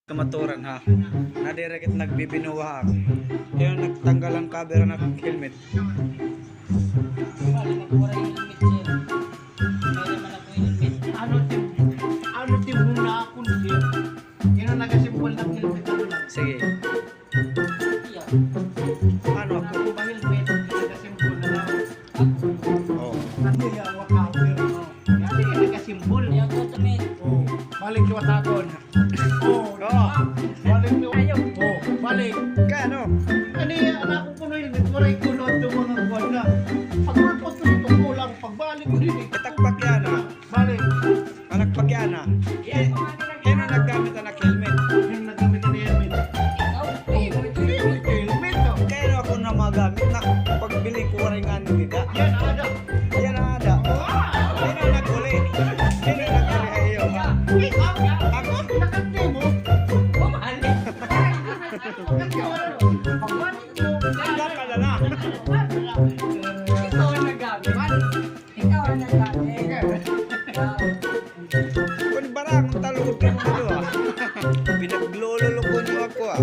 Kamaturan ha. Nadirekit nagbibinuwa ako. Kaya nagtanggal ang cover ng helmet. Ano tim muna ako sir. Yan ang nagasimbol ng helmet ano lang. Sige. Ano ako? Ako ba helmet? Nagasimbol na lang. Oh. Ano yung wakaper? Yan yung nagasimbol. Oh, balik yung watagon. Oh, balik yung oh, balik. Kano? Ano yung anak ko puno helmet? Waray ko noon yung mga buwan na. Pagpapot ko nito kulang. Pagbalik ko din eh. Itakpak yan ha. Balik. Managpak yan ha. Kaya naggamit na helmet. Yung nagamit na helmet. Helmet oh. Kaya ako na magamit na pagbili ko rin nga nila. Yan ada. Yan ang ada. Kaya na naguli. Kaya na naguli kayo ha. Ako? Nakante mo? Hanggang ka na na. Kung barang talugin mo ha. Pinaglololo ko niyo ako ha.